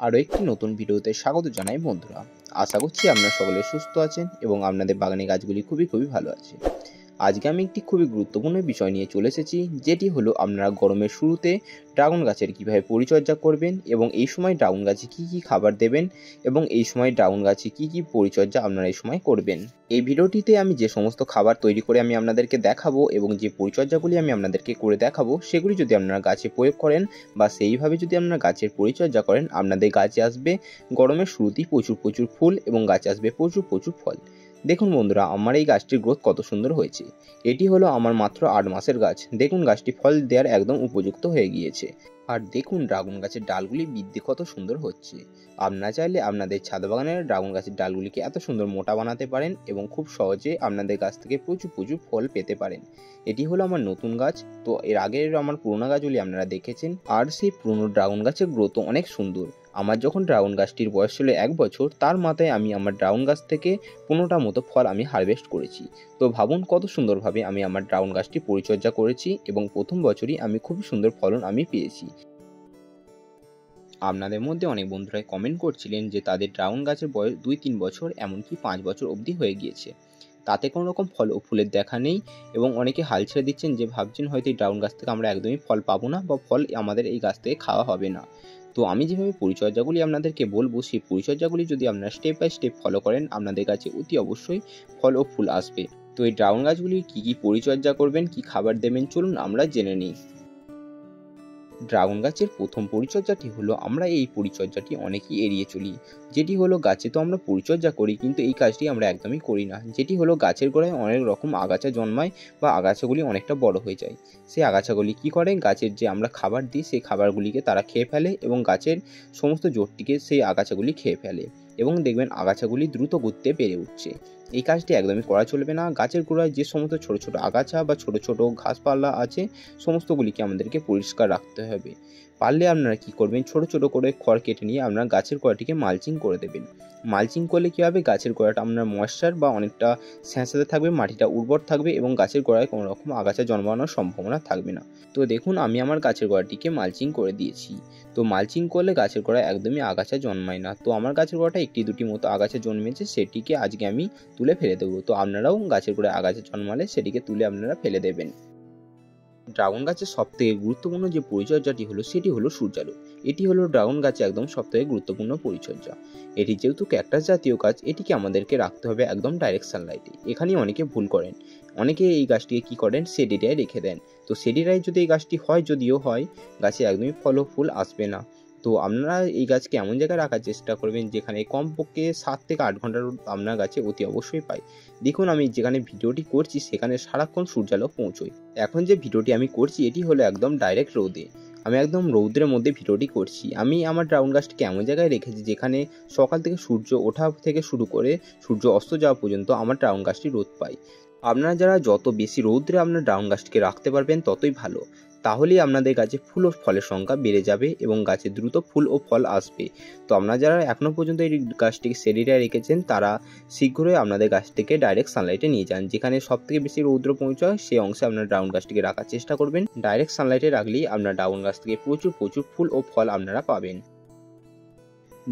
আরও একটি নতুন ভিডিওতে স্বাগত জানাই বন্ধুরা। আশা করছি আপনারা সকলে সুস্থ আছেন এবং আপনাদের বাগানে গাছগুলি খুবই ভালো আছে। আজকে আমি একটি খুবই গুরুত্বপূর্ণ বিষয় নিয়ে চলে এসেছি, যেটি হলো আপনারা গরমের শুরুতে ড্রাগন গাছের কীভাবে পরিচর্যা করবেন এবং এই সময় ড্রাগন গাছে কী খাবার দেবেন এবং এই সময় ড্রাগন গাছে কী পরিচর্যা আপনারা এই সময় করবেন। এই ভিডিওটিতে আমি যে সমস্ত খাবার তৈরি করে আমি আপনাদেরকে দেখাবো এবং যে পরিচর্যাগুলি আমি আপনাদেরকে করে দেখাবো, সেগুলি যদি আপনারা গাছে প্রয়োগ করেন বা সেইভাবে যদি আপনারা গাছের পরিচর্যা করেন, আপনাদের গাছে আসবে গরমের শুরুতেই প্রচুর ফুল এবং গাছে আসবে প্রচুর ফল। দেখুন বন্ধুরা, আমার এই গাছটির গ্রোথ কত সুন্দর হয়েছে। এটি হলো আমার মাত্র 8 মাসের গাছ। দেখুন গাছটি ফল দেওয়ার একদম উপযুক্ত হয়ে গিয়েছে। আর দেখুন ড্রাগন গাছের ডালগুলি বৃদ্ধি কত সুন্দর হচ্ছে। আপনারা চাইলে আপনাদের ছাদ বাগানের ড্রাগন গাছের ডালগুলিকে এত সুন্দর মোটা বানাতে পারেন এবং খুব সহজে আপনাদের গাছ থেকে প্রচুর ফল পেতে পারেন। এটি হলো আমার নতুন গাছ। তো এর আগের আমার পুরোনো গাছগুলি আপনারা দেখেছেন, আর সেই পুরোনো ড্রাগন গাছের গ্রোথও অনেক সুন্দর। আমার যখন ড্রাগন গাছটির বয়স ছিল 1 বছর, তার মাথায় আমি আমার ড্রাগন গাছ থেকে 15টা মতো ফল আমি হারভেস্ট করেছি। তো ভাবুন কত সুন্দরভাবে আমি আমার ড্রাগন গাছটি পরিচর্যা করেছি এবং প্রথম বছরই আমি খুবই সুন্দর ফলন আমি পেয়েছি। আপনাদের মধ্যে অনেক বন্ধুরাই কমেন্ট করছিলেন যে তাদের ড্রাগন গাছের বয়স 2-3 বছর এমনকি 5 বছর অবধি হয়ে গিয়েছে, তাতে কোনো রকম ফল ও ফুলের দেখা নেই এবং অনেকে হাল ছেড়ে দিচ্ছেন যে ভাবছেন হয়তো এই ড্রাগন গাছ থেকে আমরা একদমই ফল পাবো না বা ফল আমাদের এই গাছ থেকে খাওয়া হবে না। তো আমি যেভাবে পরিচর্যাগুলি আপনাদেরকে বলবো, সেই পরিচর্যাগুলি যদি আপনারা স্টেপ বাই স্টেপ ফলো করেন, আপনাদের কাছে অতি অবশ্যই ফল ও ফুল আসবে। তো এই ড্রাগন গাছগুলির কী পরিচর্যা করবেন, কী খাবার দেবেন, চলুন আমরা জেনে নিই। ড্রাগন গাছের প্রথম পরিচর্যাটি হলো, আমরা এই পরিচর্যাটি অনেকেই এড়িয়ে চলি, যেটি হলো গাছে তো আমরা পরিচর্যা করি কিন্তু এই কাজটি আমরা একদমই করি না, যেটি হলো গাছের গোড়ায় অনেক রকম আগাছা জন্মায় বা আগাছাগুলি অনেকটা বড় হয়ে যায়। সেই আগাছাগুলি কি করে, গাছের যে আমরা খাবার দিই সেই খাবারগুলিকে তারা খেয়ে ফেলে এবং গাছের সমস্ত জোরটিকে সেই আগাছাগুলি খেয়ে ফেলে এবং দেখবেন আগাছাগুলি দ্রুত গতিতে বেড়ে উঠছে। এই কাজটি একদমই করা চলবে না। গাছের গোড়ায় যে সমস্ত ছোট আগাছা বা ছোট ঘাসপালা আছে, সমস্তগুলিকে আমাদেরকে পরিষ্কার রাখতে হবে। পারলে আপনারা কি করবেন, ছোট করে খড় কেটে নিয়ে আপনারা গাছের গোড়াটিকে মালচিং করে দেবেন। মালচিং করলে কী হবে, গাছের গোড়াটা আপনার ময়েশ্চার বা অনেকটা স্যাঁতস্যাঁতে থাকবে, মাটিটা উর্বর থাকবে এবং গাছের গোড়ায় কোনো রকম আগাছা জন্মানোর সম্ভাবনা থাকবে না। তো দেখুন আমি আমার গাছের গোড়াটিকে মালচিং করে দিয়েছি। তো মালচিং করলে গাছের গোড়ায় একদমই আগাছা জন্মায় না। তো আমার গাছের গোড়াটা 1-2টি মতো আগাছা জন্মেছে, সেটিকে আজকে আমি তুলে ফেলে দেবো। তো আপনারাও গাছের গোড়ায় আগাছা জন্মালে সেটিকে তুলে আপনারা ফেলে দেবেন। ড্রাগন গাছের সবথেকে গুরুত্বপূর্ণ যে পরিচর্যাটি হলো, সেটি হলো সূর্যালোক। এটি হলো ড্রাগন গাছে একদম সবথেকে গুরুত্বপূর্ণ পরিচর্যা। এটি যেহেতু ক্যাকটাস জাতীয় গাছ, এটিকে আমাদেরকে রাখতে হবে একদম ডাইরেক্ট সানলাইটে। এখানেই অনেকে ভুল করেন। অনেকে এই গাছটিকে কী করেন, শেড এরিয়ায় রেখে দেন। তো শেড এরিয়ায় যদি এই গাছটি হয়, যদিও হয়, গাছে একদমই ফল ও ফুল আসবে না। তো আপনারা এই গাছকে এমন জায়গায় রাখার চেষ্টা করবেন যেখানে কমপক্ষে 7 থেকে 8 ঘন্টার আপনার গাছে অতি অবশ্যই পাই। দেখুন আমি যেখানে ভিডিওটি করছি সেখানে সারাক্ষণ সূর্যালোক পৌঁছয়। এখন যে ভিডিওটি আমি করছি এটি হলো একদম ডাইরেক্ট রোদে। আমি একদম রৌদ্রের মধ্যে ভিডিওটি করছি। আমি আমার ড্রাগন গাছটিকে এমন জায়গায় রেখেছি যেখানে সকাল থেকে সূর্য ওঠা থেকে শুরু করে সূর্য অস্ত যাওয়া পর্যন্ত আমার ড্রাগন গাছটি রোদ পায়। আপনারা যারা যত বেশি রৌদ্রে আপনার ড্রাগন গাছটিকে রাখতে পারবেন ততই ভালো। তাহলেই আপনাদের গাছে ফুল ও ফলের সংখ্যা বেড়ে যাবে এবং গাছে দ্রুত ফুল ও ফল আসবে। তো আপনারা যারা এখনও পর্যন্ত এই গাছটিকে শেড এরিয়ায় রেখেছেন, তারা শীঘ্রই আপনাদের গাছটিকে ডাইরেক্ট সানলাইটে নিয়ে যান। যেখানে সবথেকে বেশি রৌদ্র পৌঁছায় সেই অংশে আপনার ড্রাগন গাছটিকে রাখার চেষ্টা করবেন। ডাইরেক্ট সানলাইটে রাখলেই আপনার ড্রাগন গাছ থেকে প্রচুর ফুল ও ফল আপনারা পাবেন।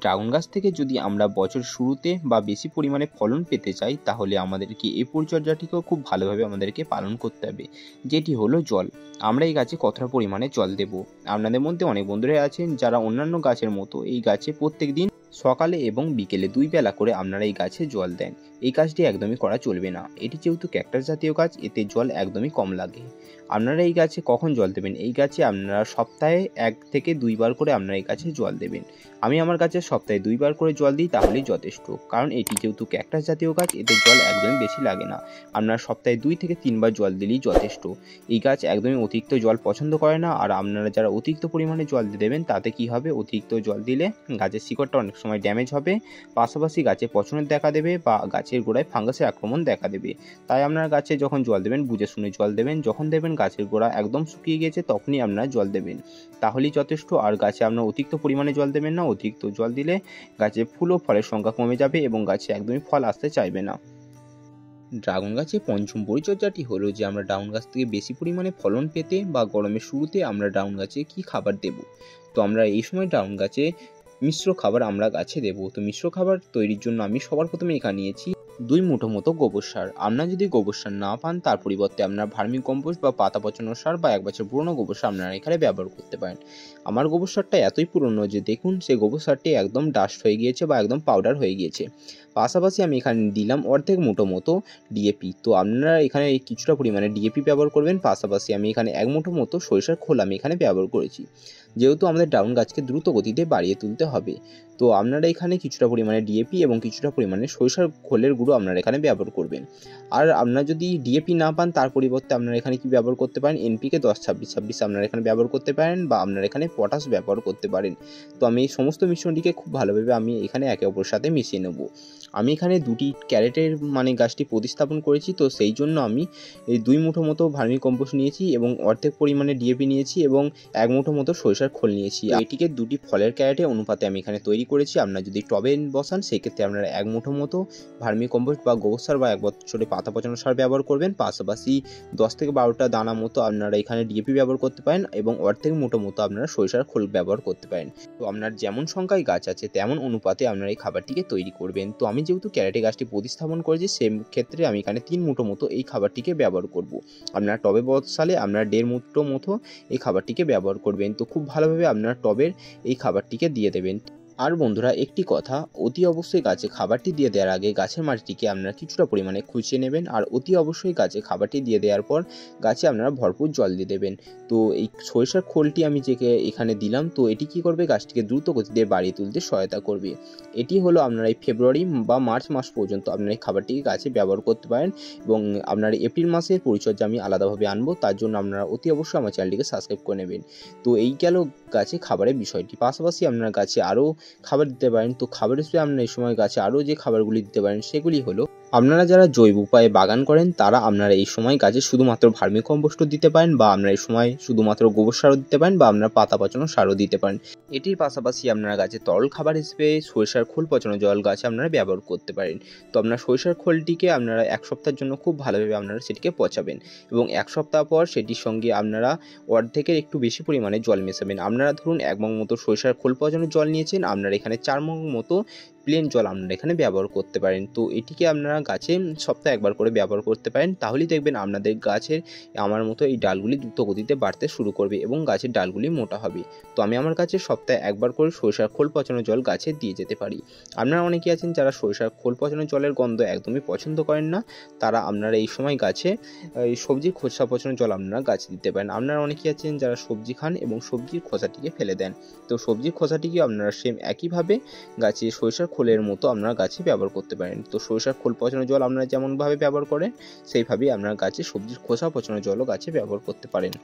ড্রাগন গাছ থেকে যদি আমরা বছর শুরুতে বা বেশি পরিমাণে ফলন পেতে চাই, তাহলে আমাদেরকে এই পরিচর্যাটিকেও খুব ভালোভাবে আমাদেরকে পালন করতে হবে, যেটি হলো জল। আমরা এই গাছে কতটা পরিমাণে জল দেব। আপনাদের মধ্যে অনেক বন্ধুরা আছেন যারা অন্যান্য গাছের মতো এই গাছে প্রত্যেক দিন সকালে এবং বিকেলে 2 বেলা করে আপনারা এই গাছে জল দেন। এই কাজটি একদমই করা চলবে না। এটি যেহেতু ক্যাকটাস জাতীয় গাছ, এতে জল একদমই কম লাগে। আপনারা এই গাছে কখন জল দেবেন, এই গাছে আপনারা সপ্তাহে 1 থেকে 2 বার করে আপনারা এই গাছে জল দেবেন। আমি আমার গাছে সপ্তাহে 2 বার করে জল দিই, তাহলেই যথেষ্ট। কারণ এটি যেহেতু ক্যাকটাস জাতীয় গাছ, এতে জল একদমই বেশি লাগে না। আপনারা সপ্তাহে 2 থেকে 3 বার জল দিলেই যথেষ্ট। এই গাছ একদমই অতিরিক্ত জল পছন্দ করে না। আর আপনারা যারা অতিরিক্ত পরিমাণে জল দেবেন, তাতে কি হবে, অতিরিক্ত জল দিলে গাছের শিকড়টা অনেক সময় ড্যামেজ হবে, পাশাপাশি গাছে পচনের দেখা দেবে বা গাছের গোড়ায় ফাঙ্গাসের আক্রমণ দেখা দেবে। তাই আপনার গাছে যখন জল দেবেন বুঝে শুনে জল দেবেন। যখন দেখবেন গাছের গোড়া একদম শুকিয়ে গিয়েছে, তখনই আপনারা জল দেবেন, তাহলেই যথেষ্ট। আর গাছে আপনার অতিরিক্ত পরিমাণে জল দেবেন না। অতিরিক্ত জল দিলে গাছে ফুল ও ফলের সংখ্যা কমে যাবে এবং গাছে একদমই ফল আসতে চাইবে না। ড্রাগন গাছে পঞ্চম পরিচর্যাটি হলো যে আমরা ড্রাগন গাছ থেকে বেশি পরিমাণে ফলন পেতে বা গরমের শুরুতে আমরা ড্রাগন গাছে কী খাবার দেব। তো আমরা এই সময় ড্রাগন গাছে মিশ্র খাবার আমরা গাছে দেবো। তো মিশ্র খাবার তৈরির জন্য আমি সবার প্রথমে এখানে নিয়েছি 2 মুঠো মতো গোবর সার। আপনারা যদি গোবর সার না পান তার পরিবর্তে আপনারা ভার্মি কম্পোস্ট বা পাতা পচানো সার বা 1 বছর পুরনো গোবর সার আপনারা এখানে ব্যবহার করতে পারেন। আমার গোবর সারটা এতই পুরনো যে দেখুন সেই গোবর সারটি একদম ডাস্ট হয়ে গিয়েছে বা একদম পাউডার হয়ে গিয়েছে। পাশাপাশি আমি এখানে দিলাম অর্ধেক মুঠো মতো ডিএপি। তো আপনারা এখানে কিছুটা পরিমাণে ডিএপি ব্যবহার করবেন। পাশাপাশি আমি এখানে 1 মুঠো মতো সরিষার খোল আমি এখানে ব্যবহার করেছি, যেহেতু আমাদের ড্রাগন গাছকে দ্রুত গতিতে বাড়িয়ে তুলতে হবে। তো আপনারা এখানে কিছুটা পরিমাণে ডিএপি এবং কিছুটা পরিমাণে সরিষার খোলের গুঁড়ো আপনারা এখানে ব্যবহার করবেন। আর আপনারা যদি ডিএপি না পান তার পরিবর্তে আপনারা এখানে কি ব্যবহার করতে পারেন, এনপিকে 10-26-26 আপনারা এখানে ব্যবহার করতে পারেন বা আপনারা এখানে পটাশ ব্যবহার করতে পারেন। তো আমি এই সমস্ত মিশ্রণটিকে খুব ভালোভাবে আমি এখানে একে অপরের সাথে মিশিয়ে নেব। আমি এখানে 2টি ক্যারেটের গাছটি প্রতিস্থাপন করেছি, তো সেই জন্য আমি এই 2 মুঠো মতো ভার্মি কম্পোস্ট নিয়েছি এবং অর্ধেক পরিমাণে ডিএপি নিয়েছি এবং 1 মুঠো মতো সরিষার খোল নিয়েছি। এটিকে 2টি ফলের ক্যারেটে অনুপাতে আমি এখানে তৈরি করেছি। আপনারা যদি টবে বসান সেক্ষেত্রে আপনারা 1 মুঠো মতো ভার্মি কম্পোস্ট বা গোবর সার বা 1 বছরে পাতা পচানো সার ব্যবহার করবেন। পাশাপাশি 10 থেকে 12টা দানা মতো আপনারা এখানে ডিএপি ব্যবহার করতে পারেন এবং অর্ধেক মুঠো মতো আপনারা সরিষার খোল ব্যবহার করতে পারেন। তো আপনার যেমন সংখ্যায় গাছ আছে তেমন অনুপাতে আপনারা এই খাবারটিকে তৈরি করবেন। তো আমি যেহেতু ক্যারেটে গাছটি প্রতিস্থাপন করেছি সেই ক্ষেত্রে আমি এখানে 3 মুঠো মতো এই খাবারটিকে ব্যবহার করব। আপনারা টবে বসালে আপনারা 1.5 মুঠো মতো এই খাবারটিকে ব্যবহার করবেন। তো খুব ভালোভাবে আপনারা টবের এই খাবারটিকে দিয়ে দেবেন। আর বন্ধুরা একটি কথা, অতি অবশ্যই গাছে খাবারটি দিয়ে দেওয়ার আগে গাছের মাটিটিকে আপনারা কিছুটা পরিমাণে খুঁচিয়ে নেবেন। আর অতি অবশ্যই গাছে খাবারটি দিয়ে দেওয়ার পর গাছে আপনারা ভরপুর জল দিয়ে দেবেন। তো এই সরিষার খোলটি আমি যে এখানে দিলাম, তো এটি কি করবে, গাছটিকে দ্রুত গতিতে বাড়িয়ে তুলতে সহায়তা করবে। এটি হলো আপনারা এই ফেব্রুয়ারি বা মার্চ মাস পর্যন্ত আপনারা এই খাবারটিকে গাছে ব্যবহার করতে পারেন এবং আপনার এপ্রিল মাসের পরিচর্যা আমি আলাদাভাবে আনবো, তার জন্য আপনারা অতি অবশ্যই আমার চ্যানেলটিকে সাবস্ক্রাইব করে নেবেন। তো এই গেল গাছে খাবারের বিষয়টি। পাশাপাশি আপনারা গাছে আরও খাবার দিতে পারেন। তো খাবার হিসেবে আপনারা এই সময় গাছে আরও যে খাবারগুলি দিতে পারেন সেগুলি হলো, আপনারা যারা জৈব উপায়ে বাগান করেন তারা আপনারা এই সময় গাছে শুধুমাত্র ভার্মি কম্পোস্টও দিতে পারেন বা আপনারা এই সময় শুধুমাত্র গোবর সারও দিতে পারেন বা আপনারা পাতা পচানো সারও দিতে পারেন। এটির পাশাপাশি আপনারা গাছে তরল খাবার হিসেবে সরিষার খোল পচানো জল গাছে আপনারা ব্যবহার করতে পারেন। তো আপনার সরিষার খোলটিকে আপনারা 1 সপ্তাহের জন্য খুব ভালোভাবে আপনারা সেটিকে পচাবেন এবং 1 সপ্তাহ পর সেটির সঙ্গে আপনারা অর্ধেকের একটু বেশি পরিমাণে জল মেশাবেন। আপনারা ধরুন 1 মগ মতো সরিষার খোল পচানো জল নিয়েছেন, আপনারা এখানে 4 মগ মতো প্লেন জল আপনারা এখানে ব্যবহার করতে পারেন। তো এটিকে আপনারা গাছে সপ্তাহে 1 বার করে ব্যবহার করতে পারেন, তাহলেই দেখবেন আপনাদের গাছের আমার মতো এই ডালগুলি দ্রুত গতিতে বাড়তে শুরু করবে এবং গাছের ডালগুলি মোটা হবে। তো আমি আমার গাছে সপ্তাহে 1 বার করে সরিষার খোল পচানো জল গাছে দিয়ে যেতে পারি। আপনারা অনেকেই আছেন যারা সরিষার খোল পচানো জলের গন্ধ একদমই পছন্দ করেন না, তারা আপনারা এই সময় গাছে এই সবজির খোসা পচানো জল আপনারা গাছে দিতে পারেন। আপনারা অনেকেই আছেন যারা সবজি খান এবং সবজির খোসাটিকে ফেলে দেন, তো সবজির খোসাটিকে আপনারা সেম একইভাবে গাছে সরিষার খোলের মতো আপনারা গাছে ব্যবহার করতে পারেন। তো সরিষার খোল পচানো জল আপনারা যেমনভাবে ব্যবহার করেন সেইভাবেই আপনারা গাছে সবজির খোসা পচানো জলও গাছে ব্যবহার করতে পারেন।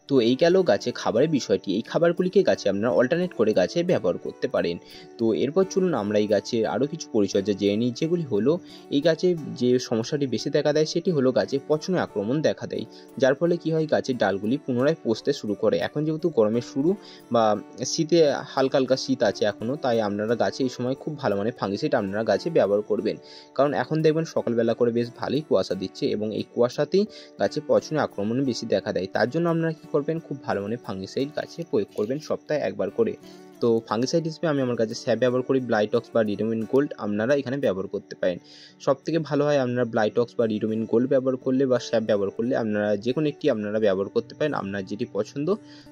তো এই গেল গাছে খাবারের বিষয়টি। এই খাবারগুলিকে গাছে আপনারা অল্টারনেট করে গাছে ব্যবহার করতে পারেন। তো এরপর চলুন আমরা এই গাছের আরও কিছু পরিচর্যা জেনে নিই, যেগুলি হলো এই গাছে যে সমস্যাটি বেশি দেখা দেয় সেটি হলো গাছে পচনে আক্রমণ দেখা দেয়, যার ফলে কি হয়, গাছের ডালগুলি পুনরায় পচতে শুরু করে। এখন যেহেতু গরমের শুরু বা শীতে হালকা হালকা শীত আছে এখনও, তাই আপনারা গাছে এই সময় খুব ভালো ফাঙ্গিসাইড আপনারা গাছে ব্যবহার করবেন, কারণ এখন দেখবেন সকালবেলা করে বেশ ভালোই কুয়াশা দিচ্ছে এবং এই কুয়াশাতেই গাছে পচনে আক্রমণ বেশি দেখা দেয়। তার জন্য আপনারা কি করবেন, খুব ভালো ফাঙ্গিসাইড গাছে প্রয়োগ করবেন সপ্তাহে 1 বার করে। তো ফাঙ্গিসাইড হিসেবে আমি আমার কাছে স্যাপ ব্যবহার করি, ব্লাইটক্স বা রিডোমিন গোল্ড আপনারা এখানে ব্যবহার করতে পারেন। সবথেকে ভালো হয় আপনারা ব্লাইটক্স বা রিডোমিন গোল্ড ব্যবহার করলে বা স্যাপ ব্যবহার করলে আপনারা যে কোনো একটি আপনারা ব্যবহার করতে পারেন। আপনার যেটি পছন্দ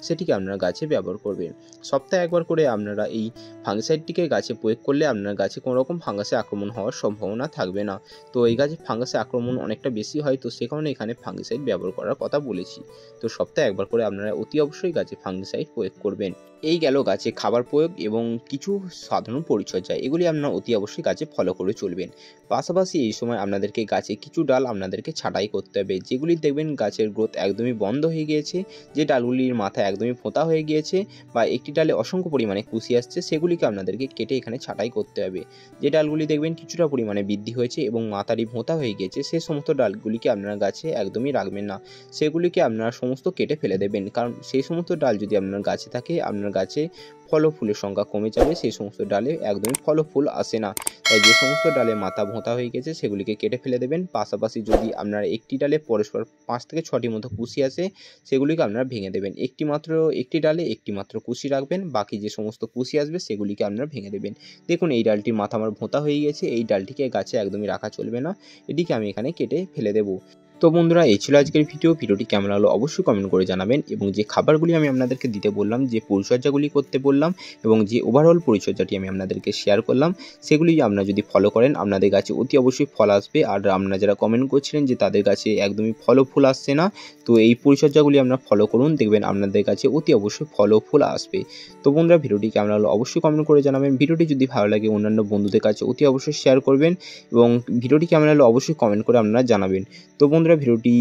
সেটিকে আপনারা গাছে ব্যবহার করবেন। সপ্তাহে 1 বার করে আপনারা এই ফাঙ্গিসাইডটিকে গাছে প্রয়োগ করলে আপনার গাছে কোনো রকম ফাঙ্গাসে আক্রমণ হওয়ার সম্ভাবনা থাকবে না। তো এই গাছে ফাঙ্গাসে আক্রমণ অনেকটা বেশি হয়, তো সে কারণে এখানে ফাঙ্গিসাইড ব্যবহার করার কথা বলেছি। তো সপ্তাহে 1 বার করে আপনারা অতি অবশ্যই গাছে ফাঙ্গিসাইড প্রয়োগ করবেন। এই গেল গাছে খাবার প্রয়োগ এবং কিছু সাধারণ পরিচর্যা, এগুলি আপনারা অতি অবশ্যই গাছে ফলো করে চলবেন। পাশাপাশি এই সময় আপনাদেরকে গাছে কিছু ডাল আপনাদেরকে ছাঁটাই করতে হবে, যেগুলি দেখবেন গাছের গ্রোথ একদমই বন্ধ হয়ে গিয়েছে, যে ডালগুলির মাথা একদমই ফোঁতা হয়ে গিয়েছে বা একটি ডালে অসংখ্য পরিমাণে কুশি আসছে, সেগুলিকে আপনাদেরকে কেটে এখানে ছাঁটাই করতে হবে। যে ডালগুলি দেখবেন কিছুটা পরিমাণে বৃদ্ধি হয়েছে এবং মাথাটি ভোঁতা হয়ে গিয়েছে, সে সমস্ত ডালগুলিকে আপনারা গাছে একদমই রাখবেন না, সেগুলিকে আপনারা সমস্ত কেটে ফেলে দেবেন, কারণ সেই সমস্ত ডাল যদি আপনার গাছে থাকে আপনারা আপনার গাছে ফল ও ফুলের সংখ্যা কমে যাবে, সেই সমস্ত ডালে একদমই ফল ও ফুল আসে না। তাই যে সমস্ত ডালে মাথা ভোঁতা হয়ে গেছে সেগুলিকে কেটে ফেলে দেবেন। পাশাপাশি যদি আপনার একটি ডালে পরস্পর 5 থেকে 6টি মতো কুশি আসে সেগুলিকে আপনারা ভেঙে দেবেন। একটি ডালে একটি মাত্র কুশি রাখবেন, বাকি যে সমস্ত কুশি আসবে সেগুলিকে আপনারা ভেঙে দেবেন। দেখুন এই ডালটির মাথা আমার ভোঁতা হয়ে গেছে, এই ডালটিকে গাছে একদমই রাখা চলবে না, এটিকে আমি এখানে কেটে ফেলে দেবো। তো বন্ধুরা এই ছিল আজকের ভিডিওটি কেমন লাগলো অবশ্যই কমেন্ট করে জানাবেন। এবং যে খাবারগুলি আমি আপনাদেরকে দিতে বললাম, যে পরিচর্যাগুলি করতে বললাম এবং যে ওভারঅল পরিচর্যাটি আমি আপনাদেরকে শেয়ার করলাম, সেগুলি আপনারা যদি ফলো করেন আপনাদের গাছে অতি অবশ্যই ফল আসবে। আর আপনারা যারা কমেন্ট করছিলেন যে তাদের গাছে একদমই ফল ও ফুল আসছে না, তো এই পরিচর্যাগুলি আপনারা ফলো করুন, দেখবেন আপনাদের কাছে অতি অবশ্যই ফল ও ফুল আসবে। তো বন্ধুরা ভিডিওটি কেমন লাগলো অবশ্যই কমেন্ট করে জানাবেন। ভিডিওটি যদি ভালো লাগে অন্যান্য বন্ধুদের কাছে অতি অবশ্যই শেয়ার করবেন এবং ভিডিওটি কেমন লাগলো অবশ্যই কমেন্ট করে আপনারা জানাবেন। তো বন্ধুরা ভিডিওটি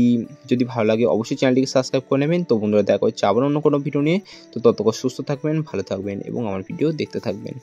যদি ভালো লাগে অবশ্যই চ্যানেলটিকে সাবস্ক্রাইব করে নেবেন। তো বন্ধুরা দেখা হচ্ছে আবার অন্য কোনো ভিডিও নিয়ে। তো ততক্ষণ সুস্থ থাকবেন, ভালো থাকবেন এবং আমার ভিডিও দেখতে থাকবেন।